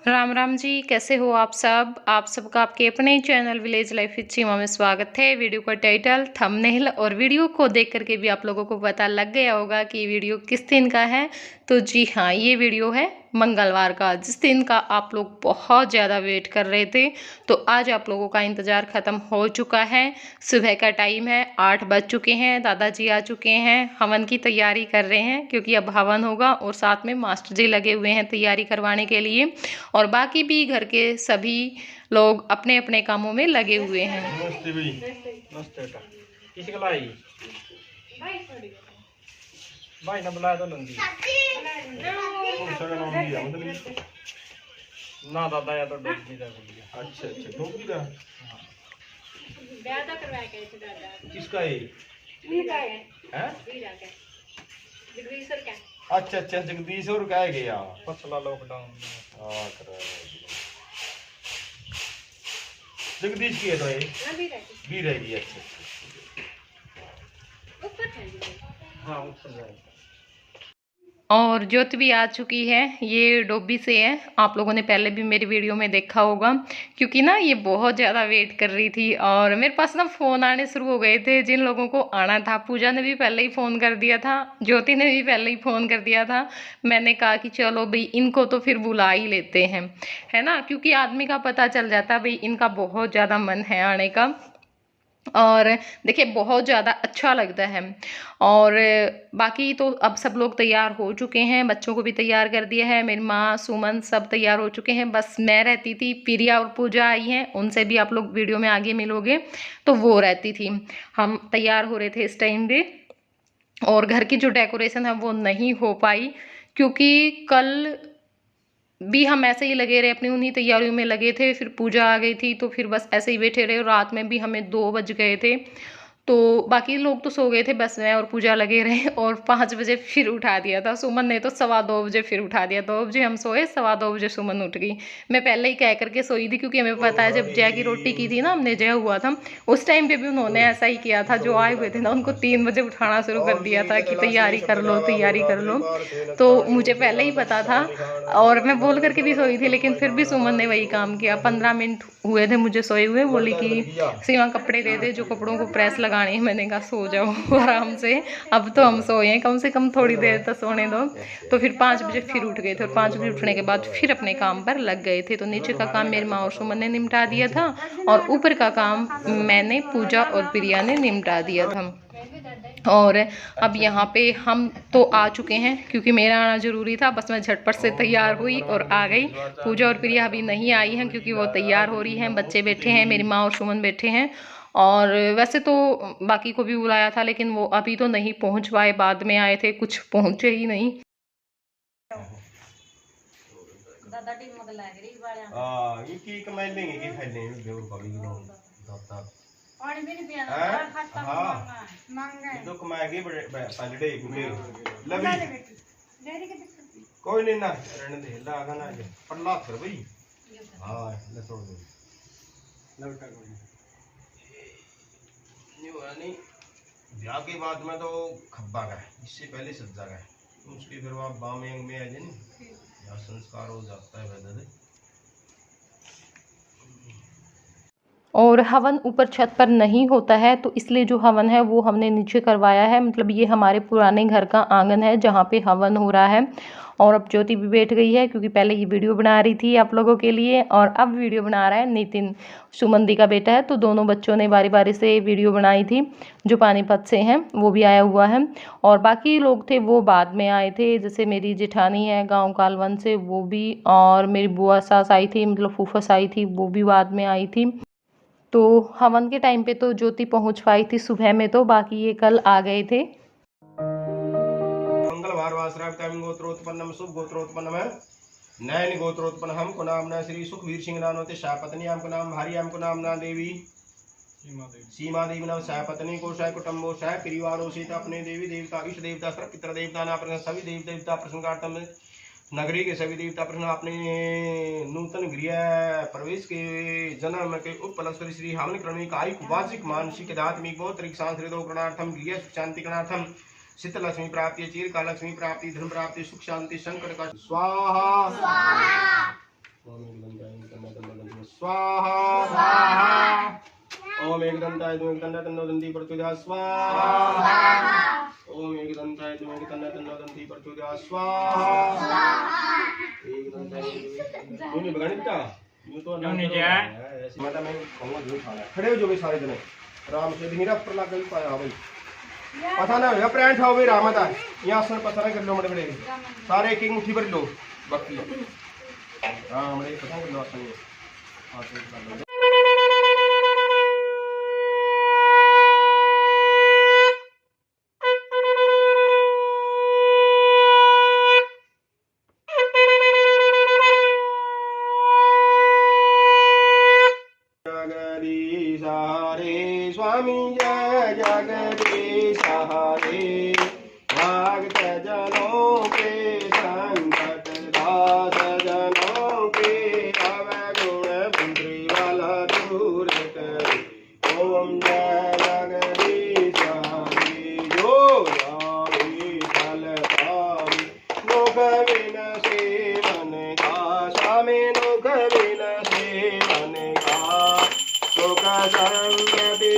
राम राम जी, कैसे हो आप सब। आप सबका आपके अपने चैनल विलेज लाइफ विद सीमा में स्वागत है। वीडियो का टाइटल, थंबनेल और वीडियो को देख करके भी आप लोगों को पता लग गया होगा कि वीडियो किस दिन का है। तो जी हाँ, ये वीडियो है मंगलवार का, जिस दिन का आप लोग बहुत ज़्यादा वेट कर रहे थे। तो आज आप लोगों का इंतज़ार ख़त्म हो चुका है। सुबह का टाइम है, 8 बज चुके हैं। दादाजी आ चुके हैं, हवन की तैयारी कर रहे हैं क्योंकि अब हवन होगा और साथ में मास्टर जी लगे हुए हैं तैयारी करवाने के लिए। और बाकी भी घर के सभी लोग अपने अपने कामों में लगे हुए हैं। नमस्ते भाई। नमस्ते बेटा। किसी को लाई भाई ना बुलाया तो नंदी मतलब ना दादा या तो डोगी दा बोलिए। अच्छा अच्छा डोगी दा दादा करवाया गया थे दादा। किसका है? वीरा है। हैं? वीरा का जगदीशर का। अच्छा अच्छा जगदीश और कह गया पिछला लॉकडाउन में। हां करा जगदीश की है तो ये ना वीरा की। भी रहेगी। अच्छा ऊपर है। हाँ ऊपर जाए। और ज्योति भी आ चुकी है, ये डोबी से है। आप लोगों ने पहले भी मेरी वीडियो में देखा होगा क्योंकि ना ये बहुत ज़्यादा वेट कर रही थी। और मेरे पास ना फ़ोन आने शुरू हो गए थे जिन लोगों को आना था। पूजा ने भी पहले ही फ़ोन कर दिया था, ज्योति ने भी पहले ही फ़ोन कर दिया था। मैंने कहा कि चलो भाई इनको तो फिर बुला ही लेते हैं, है ना, क्योंकि आदमी का पता चल जाता है भाई इनका बहुत ज़्यादा मन है आने का। और देखिए बहुत ज़्यादा अच्छा लगता है। और बाकी तो अब सब लोग तैयार हो चुके हैं, बच्चों को भी तैयार कर दिया है। मेरी माँ, सुमन सब तैयार हो चुके हैं। बस मैं रहती थी, प्रिया और पूजा आई हैं, उनसे भी आप लोग वीडियो में आगे मिलोगे। तो वो रहती थी, हम तैयार हो रहे थे इस टाइम पे। और घर की जो डेकोरेशन है वो नहीं हो पाई क्योंकि कल भी हम ऐसे ही लगे रहे, अपनी उन्हीं तैयारियों में लगे थे। फिर पूजा आ गई थी तो फिर बस ऐसे ही बैठे रहे। और रात में भी हमें 2 बज गए थे। तो बाकी लोग तो सो गए थे, बस मैं और पूजा लगे रहे। और 5 बजे फिर उठा दिया था सुमन ने, तो 2:15 बजे फिर उठा दिया। 2 बजे हम सोए, 2:15 बजे सुमन उठ गई। मैं पहले ही कह करके सोई थी क्योंकि हमें पता है जब जय की रोटी की थी ना हमने, जय हुआ था उस टाइम पे भी उन्होंने ऐसा ही किया था। जो आए हुए थे ना उनको 3 बजे उठाना शुरू कर दिया था कि तैयारी कर लो, तैयारी कर लो। तो मुझे पहले ही पता था और मैं बोल करके भी सोई थी, लेकिन फिर भी सुमन ने वही काम किया। 15 मिनट हुए थे मुझे सोए हुए, बोली कि सीमा कपड़े दे दे, जो कपड़ों को प्रेस लगानी है। मैंने कहा सो जाओ आराम से, अब तो हम सोए हैं, कम से कम थोड़ी देर तक सोने दो। तो फिर 5 बजे फिर उठ गए थे और 5 बजे उठने के बाद फिर अपने काम पर लग गए थे। तो नीचे का काम मेरी माँ और सुमन ने निपटा दिया था और ऊपर का काम मैंने, पूजा और प्रिया ने निपटा दिया था। और अब यहाँ पे हम तो आ चुके हैं क्योंकि मेरा आना ज़रूरी था। बस मैं झटपट से तैयार हुई और आ गई। पूजा और प्रिया अभी नहीं आई हैं क्योंकि वो तैयार हो रही हैं। बच्चे बैठे हैं, मेरी माँ और सुमन बैठे हैं। और वैसे तो बाकी को भी बुलाया था लेकिन वो अभी तो नहीं पहुँच पाए, बाद में आए थे, कुछ पहुँचे ही नहीं। दादा टीम मगल लग रही वाला। हां ये की कमाई लेंगे कि फैलने जो कभी दादा पानी भी नहीं पियाना यार, खाता हाँ मांगा है। तो कमाएंगे बड़े पलड़े गुले लवी डेरी के बिस्कुट कोई नहीं ना रहने दे लागा ना जे पल्ला कर भाई। हां ले छोड़ दो लवटा कोई नहीं हुआ नहीं। ब्याह के बाद में तो खब्बा का है, इससे पहले सज्जा का है। उसके फिर वहाँ बामेंग में आ जाए ना या संस्कार हो जाता है वैसे। और हवन ऊपर छत पर नहीं होता है तो इसलिए जो हवन है वो हमने नीचे करवाया है। मतलब ये हमारे पुराने घर का आंगन है जहाँ पे हवन हो रहा है। और अब ज्योति भी बैठ गई है क्योंकि पहले ये वीडियो बना रही थी आप लोगों के लिए और अब वीडियो बना रहा है नितिन, सुमन दी का बेटा है। तो दोनों बच्चों ने बारी बारी से वीडियो बनाई थी। जो पानीपत से हैं वो भी आया हुआ है और बाकी लोग थे वो बाद में आए थे। जैसे मेरी जेठानी है गाँव कालवन से, वो भी, और मेरी बुआ सास आई थी, मतलब फूफस आई थी, वो भी बाद में आई थी। तो हवन के टाइम पे तो ज्योति पहुंच पाई थी सुबह में, तो बाकी ये कल आ गए थे। मंगलवार वासराव टाइम गोत्रोत्पन्नम शुभ गोत्रोत्पन्नम है नयन गोत्रोत्पन्न हम को नाम न श्री सुखवीर सिंह नानोते शापत्नी हम को नाम भारी हम को नाम ना देवी सीमा देवी नाम शाह पत्नी को शाह कुटुंबो शाह परिवारों से अपने देवी देवता इष्ट देवता पितृ देवता ना प्रसन्न सभी देवी देवता प्रसन्नार्थम नगरी के सभी देवता प्रश्न अपने नूतन गृह प्रवेश के जन्म के उपलक्ष्य श्री हवन क्रमिक आयु वार्षिक मानसिक दात्मिक गोत्रिक सांस्कृतिक करणार्थम गृह सुख शांति करणार्थम शीत लक्ष्मी प्राप्ति चीर का लक्ष्मी प्राप्ति धर्म प्राप्ति सुख शांति संकट का स्वाहा स्वाहा ओम एकदंताय द्वे एकदंताय तन्नो दन्ति प्रचोदयात् स्वाहा ओम एकदंताय द्वे एकदंताय तन्नो दन्ति प्रचोदयात् स्वाहा एकदंताय नहीं बगानिता यूं तो नहीं जाए माता मैं कहूंगा जो खाना खड़े हो जो भी सारे जने राम से धीरा पर लग गई पाया भाई पता ना होगा प्रेंट हो भाई रामता यहाँ आसन पता कर लो बड़े बड़े सारे एक एक मुट्ठी भर लो बाकी हाँ बड़े पता कर लो आसन स्वामी जय जगदीश हरे भक्त जनों के संकट दास जनों के अवगुण मंत्री वाला दूर करे ओम जय जगदीश हरे जो जावे फल पावे दुख बिन से मन का स्वामी दुख बिन से मन का सुख संगति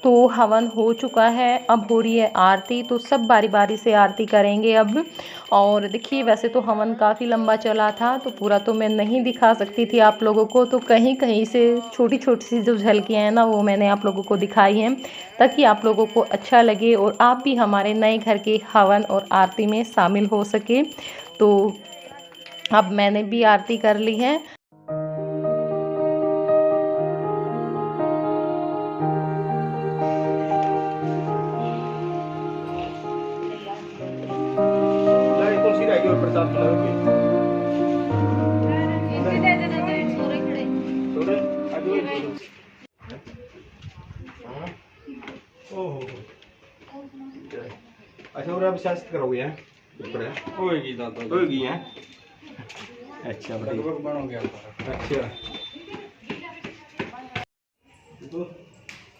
तो हवन हो चुका है, अब हो रही है आरती। तो सब बारी बारी से आरती करेंगे अब। और देखिए वैसे तो हवन काफ़ी लंबा चला था, तो पूरा तो मैं नहीं दिखा सकती थी आप लोगों को, तो कहीं कहीं से छोटी छोटी सी जो झलकियाँ हैं ना वो मैंने आप लोगों को दिखाई हैं, ताकि आप लोगों को अच्छा लगे और आप भी हमारे नए घर के हवन और आरती में शामिल हो सके। तो अब मैंने भी आरती कर ली है। अच्छा और अब शांत करोगे हैं होएगी दादा होएगी हैं अच्छा लगभग बन हो गया अच्छा तो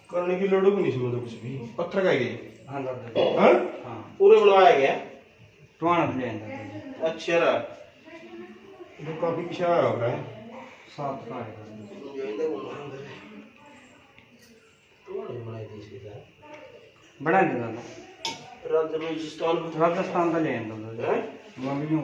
करने की लोड़ भी नहीं समझो कुछ भी पत्थर का गए हां हां पूरे बनवाया गया टवाना ले अच्छा रहा तो काफी पिछड़ा हो रहा है साफ का है बना दे दादा राजस्थान का ले आंदा मम्मी नु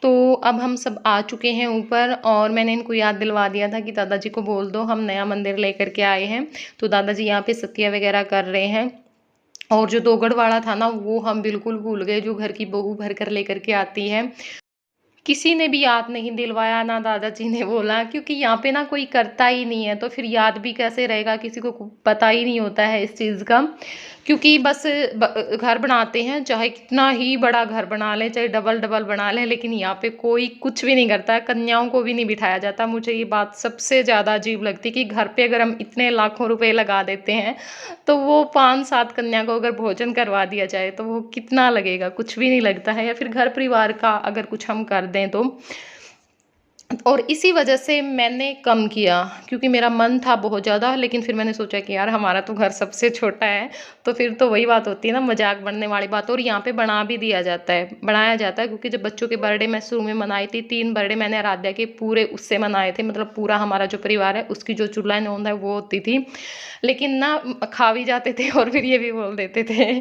तो अब हम सब आ चुके हैं ऊपर, और मैंने इनको याद दिलवा दिया था कि दादाजी को बोल दो हम नया मंदिर लेकर के आए हैं। तो दादाजी यहाँ पे सत्या वगैरह कर रहे हैं, और जो दोगड़ वाला था ना वो हम बिल्कुल भूल गए, जो घर की बहू भर कर लेकर के आती है। किसी ने भी याद नहीं दिलवाया, ना दादाजी ने बोला, क्योंकि यहाँ पे ना कोई करता ही नहीं है, तो फिर याद भी कैसे रहेगा, किसी को पता ही नहीं होता है इस चीज़ का। क्योंकि बस घर बनाते हैं, चाहे कितना ही बड़ा घर बना लें, चाहे डबल डबल बना लें, लेकिन यहाँ पे कोई कुछ भी नहीं करता है, कन्याओं को भी नहीं बिठाया जाता। मुझे ये बात सबसे ज़्यादा अजीब लगती कि घर पे अगर हम इतने लाखों रुपए लगा देते हैं, तो वो 5-7 कन्या को अगर भोजन करवा दिया जाए तो वो कितना लगेगा, कुछ भी नहीं लगता है। या फिर घर परिवार का अगर कुछ हम कर दें तो, और इसी वजह से मैंने कम किया, क्योंकि मेरा मन था बहुत ज़्यादा, लेकिन फिर मैंने सोचा कि यार हमारा तो घर सबसे छोटा है, तो फिर तो वही बात होती है ना, मजाक बनने वाली बात। और यहाँ पे बना भी दिया जाता है, बनाया जाता है, क्योंकि जब बच्चों के बर्थडे मैं शुरू में मनाई थी, 3 बर्थडे मैंने आराध्या के पूरे उससे मनाए थे, मतलब पूरा हमारा जो परिवार है उसकी जो चूल्हा नौंद है वो होती थी। लेकिन ना खा भी जाते थे, और फिर ये भी बोल देते थे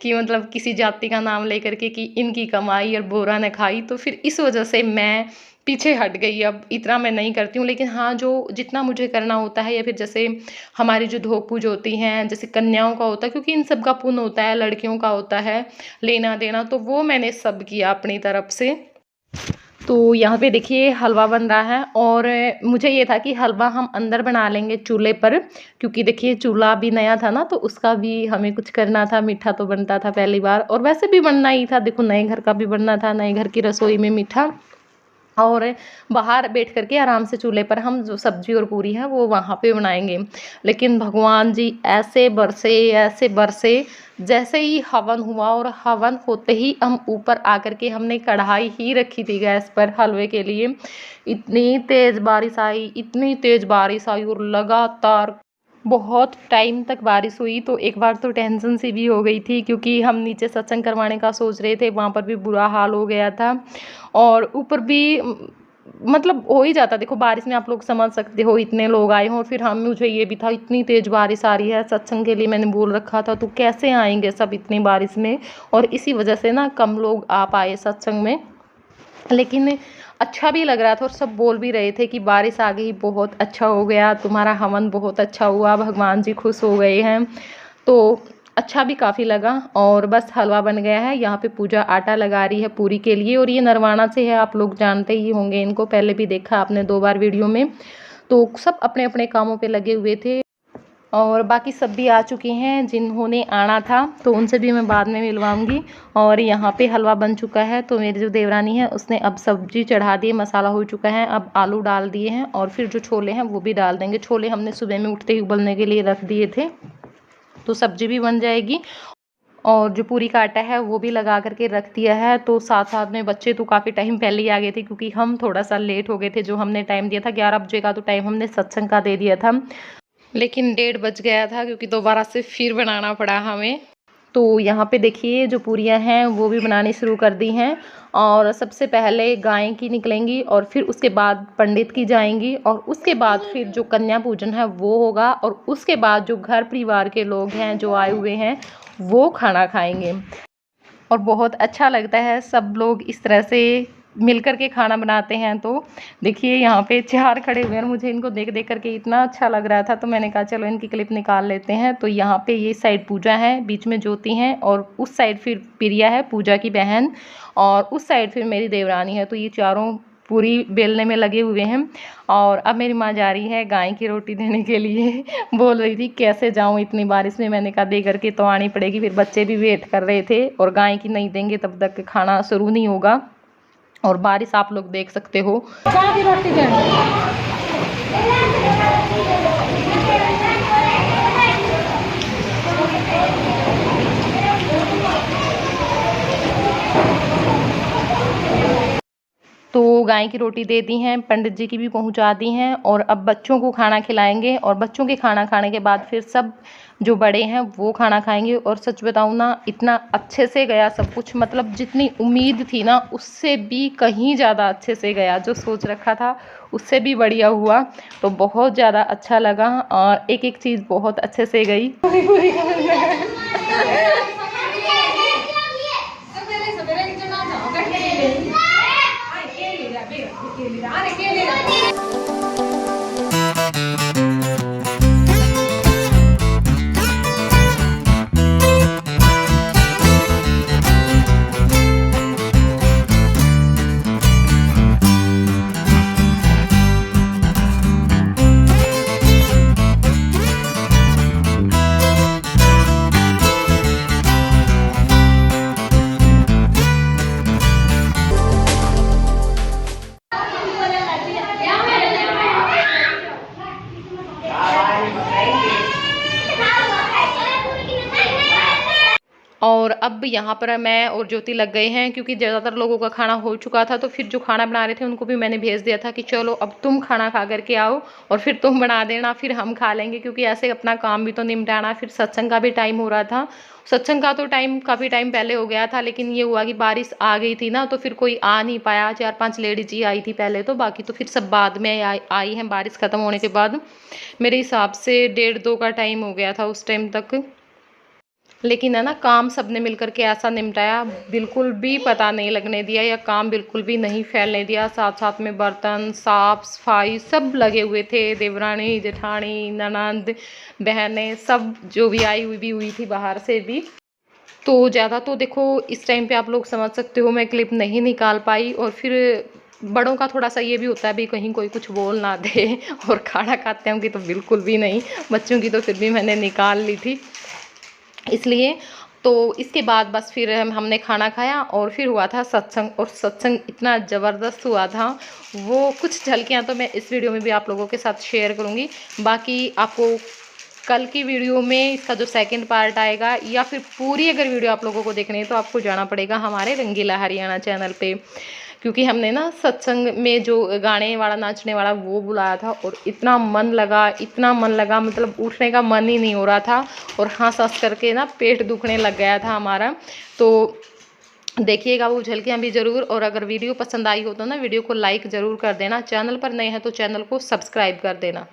कि मतलब किसी जाति का नाम लेकर के कि इनकी कमाई और बोरा ने खाई। तो फिर इस वजह से मैं पीछे हट गई, अब इतना मैं नहीं करती हूँ। लेकिन हाँ, जो जितना मुझे करना होता है, या फिर जैसे हमारी जो धोक पूज होती हैं, जैसे कन्याओं का होता है, क्योंकि इन सब का पुण्य होता है, लड़कियों का होता है लेना देना, तो वो मैंने सब किया अपनी तरफ से। तो यहाँ पे देखिए हलवा बन रहा है, और मुझे ये था कि हलवा हम अंदर बना लेंगे चूल्हे पर, क्योंकि देखिए चूल्हा भी नया था ना, तो उसका भी हमें कुछ करना था। मीठा तो बनता था पहली बार, और वैसे भी बनना ही था, देखो नए घर का भी बनना था, नए घर की रसोई में मीठा। और बाहर बैठ करके आराम से चूल्हे पर हम जो सब्जी और पूरी है वो वहाँ पे बनाएंगे। लेकिन भगवान जी ऐसे बरसे, जैसे ही हवन हुआ, और हवन होते ही हम ऊपर आकर के हमने कढ़ाई ही रखी थी गैस पर हलवे के लिए, इतनी तेज़ बारिश आई और लगातार बहुत टाइम तक बारिश हुई तो एक बार तो टेंशन सी भी हो गई थी, क्योंकि हम नीचे सत्संग करवाने का सोच रहे थे, वहाँ पर भी बुरा हाल हो गया था। और ऊपर भी मतलब हो ही जाता, देखो बारिश में आप लोग समझ सकते हो, इतने लोग आए हों, फिर हम मुझे ये भी था इतनी तेज़ बारिश आ रही है, सत्संग के लिए मैंने बोल रखा था, तो कैसे आएंगे सब इतनी बारिश में। और इसी वजह से ना कम लोग आ पाए सत्संग में। लेकिन अच्छा भी लग रहा था और सब बोल भी रहे थे कि बारिश आ गई, बहुत अच्छा हो गया, तुम्हारा हवन बहुत अच्छा हुआ, भगवान जी खुश हो गए हैं। तो अच्छा भी काफ़ी लगा। और बस हलवा बन गया है, यहाँ पे पूजा आटा लगा रही है पूरी के लिए, और ये नरवाना से है, आप लोग जानते ही होंगे इनको, पहले भी देखा आपने 2 बार वीडियो में। तो सब अपने अपने कामों पे लगे हुए थे। और बाकी सब भी आ चुके हैं जिन्होंने आना था, तो उनसे भी मैं बाद में मिलवाऊंगी। और यहाँ पे हलवा बन चुका है, तो मेरी जो देवरानी है उसने अब सब्जी चढ़ा दी, मसाला हो चुका है, अब आलू डाल दिए हैं और फिर जो छोले हैं वो भी डाल देंगे। छोले हमने सुबह में उठते ही उबलने के लिए रख दिए थे, तो सब्जी भी बन जाएगी। और जो पूरी का आटा है वो भी लगा करके रख दिया है। तो साथ साथ में बच्चे तो काफ़ी टाइम पहले ही आ गए थे, क्योंकि हम थोड़ा सा लेट हो गए थे। जो हमने टाइम दिया था 11 बजे का, तो टाइम हमने सत्संग का दे दिया था, लेकिन 1:30 बज गया था, क्योंकि दोबारा से फिर बनाना पड़ा हमें। तो यहाँ पे देखिए जो पूरियाँ हैं वो भी बनानी शुरू कर दी हैं। और सबसे पहले गाय की निकलेंगी, और फिर उसके बाद पंडित की जाएंगी, और उसके बाद फिर जो कन्या पूजन है वो होगा, और उसके बाद जो घर परिवार के लोग हैं जो आए हुए हैं वो खाना खाएंगे। और बहुत अच्छा लगता है, सब लोग इस तरह से मिलकर के खाना बनाते हैं। तो देखिए यहाँ पे 4 खड़े हुए हैं, और मुझे इनको देख देख करके इतना अच्छा लग रहा था, तो मैंने कहा चलो इनकी क्लिप निकाल लेते हैं। तो यहाँ पे ये साइड पूजा है, बीच में ज्योति हैं, और उस साइड फिर प्रिया है पूजा की बहन, और उस साइड फिर मेरी देवरानी है। तो ये चारों पूरी बेलने में लगे हुए हैं। और अब मेरी माँ जा रही है गाय की रोटी देने के लिए। बोल रही थी कैसे जाऊँ इतनी बारिश में, मैंने कहा दे करके तो आनी पड़ेगी, फिर बच्चे भी वेट कर रहे थे, और गाय की नहीं देंगे तब तक खाना शुरू नहीं होगा। और बारिश आप लोग देख सकते हो। गाय की रोटी देंगे। तो गाय की रोटी दे दी हैं, पंडित जी की भी पहुंचा दी हैं, और अब बच्चों को खाना खिलाएंगे। और बच्चों के खाना खाने के बाद फिर सब जो बड़े हैं वो खाना खाएंगे। और सच बताऊं ना, इतना अच्छे से गया सब कुछ, मतलब जितनी उम्मीद थी ना उससे भी कहीं ज़्यादा अच्छे से गया, जो सोच रखा था उससे भी बढ़िया हुआ। तो बहुत ज़्यादा अच्छा लगा, और एक एक चीज़ बहुत अच्छे से गई। और अब यहाँ पर मैं और ज्योति लग गए हैं, क्योंकि ज़्यादातर लोगों का खाना हो चुका था। तो फिर जो खाना बना रहे थे उनको भी मैंने भेज दिया था कि चलो अब तुम खाना खा करके आओ, और फिर तुम बना देना, फिर हम खा लेंगे, क्योंकि ऐसे अपना काम भी तो निपटाना। फिर सत्संग का भी टाइम हो रहा था, सत्संग का तो टाइम काफ़ी टाइम पहले हो गया था, लेकिन ये हुआ कि बारिश आ गई थी ना, तो फिर कोई आ नहीं पाया। 4-5 लेडीज ही आई थी पहले, तो बाकी तो फिर सब बाद में आई हैं बारिश ख़त्म होने के बाद। मेरे हिसाब से 1:30-2 का टाइम हो गया था उस टाइम तक। लेकिन है ना, काम सबने मिलकर के ऐसा निपटाया, बिल्कुल भी पता नहीं लगने दिया, या काम बिल्कुल भी नहीं फैलने दिया। साथ साथ में बर्तन साफ सफाई सब लगे हुए थे, देवरानी जेठानी ननंद बहनें सब जो भी आई हुई भी हुई थी बाहर से भी। तो ज़्यादा तो देखो इस टाइम पे आप लोग समझ सकते हो मैं क्लिप नहीं निकाल पाई। और फिर बड़ों का थोड़ा सा ये भी होता है भी कहीं कोई कुछ बोल ना दे, और खाना खाते होंगे तो बिल्कुल भी नहीं। बच्चों की तो फिर भी मैंने निकाल ली थी इसलिए। तो इसके बाद बस फिर हमने खाना खाया, और फिर हुआ था सत्संग, और सत्संग इतना ज़बरदस्त हुआ था। वो कुछ झलकियाँ तो मैं इस वीडियो में भी आप लोगों के साथ शेयर करूँगी। बाकी आपको कल की वीडियो में इसका जो सेकंड पार्ट आएगा, या फिर पूरी अगर वीडियो आप लोगों को देखनी है तो आपको जाना पड़ेगा हमारे रंगीला हरियाणा चैनल पे, क्योंकि हमने ना सत्संग में जो गाने वाला नाचने वाला वो बुलाया था, और इतना मन लगा, मतलब उठने का मन ही नहीं हो रहा था, और हंस करके ना पेट दुखने लग गया था हमारा। तो देखिएगा वो झलकियाँ भी ज़रूर, और अगर वीडियो पसंद आई हो तो ना वीडियो को लाइक ज़रूर कर देना, चैनल पर नए हैं तो चैनल को सब्सक्राइब कर देना।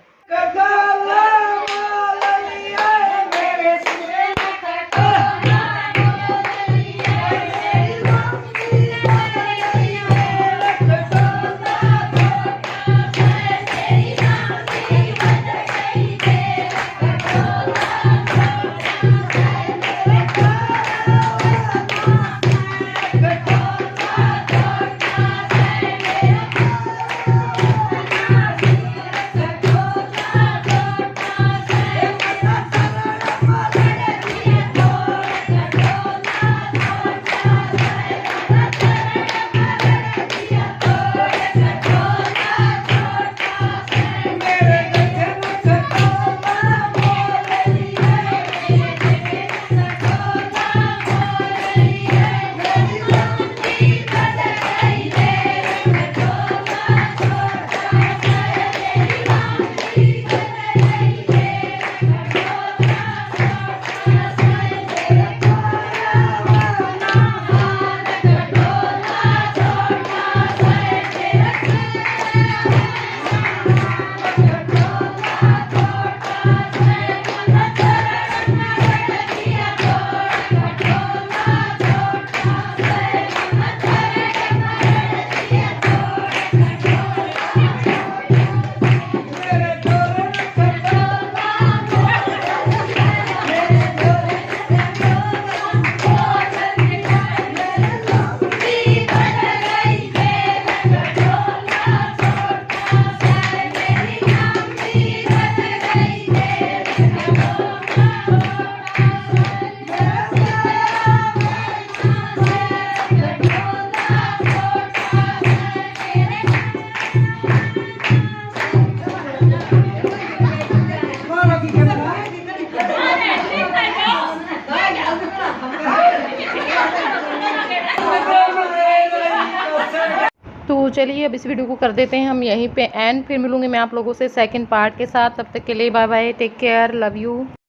तो चलिए अब इस वीडियो को कर देते हैं हम यहीं पे एंड, फिर मिलूंगी मैं आप लोगों से सेकंड पार्ट के साथ। तब तक के लिए bye bye, take care, love you.